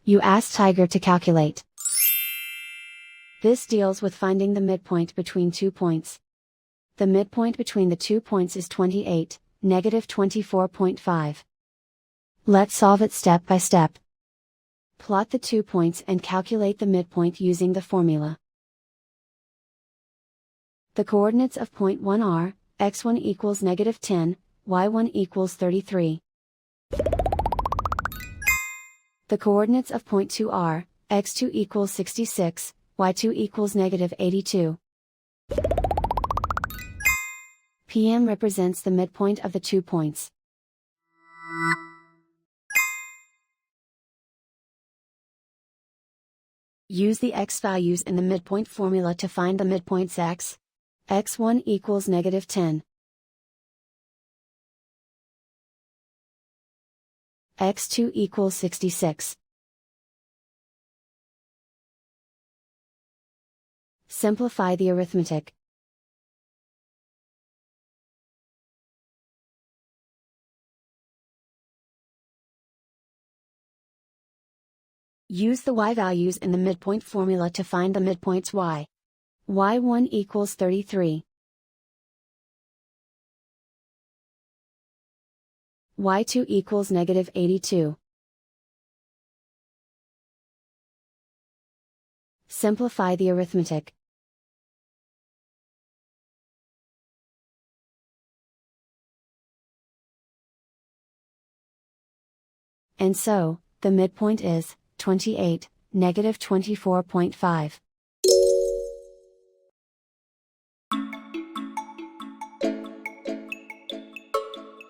You ask Tiger to calculate. This deals with finding the midpoint between 2 points. The midpoint between the 2 points is 28, negative 24.5. Let's solve it step by step. Plot the 2 points and calculate the midpoint using the formula. The coordinates of point 1 are, x1 equals negative 10, y1 equals 33. The coordinates of point 2 are, x2 equals 66, y2 equals negative 82. PM represents the midpoint of the 2 points. Use the x values in the midpoint formula to find the midpoints x. x1 equals negative 10. x2 equals 66. Simplify the arithmetic. Use the y values in the midpoint formula to find the midpoints y. y1 equals 33. y2 equals negative 82. Simplify the arithmetic. And so, the midpoint is 28, negative 24.5.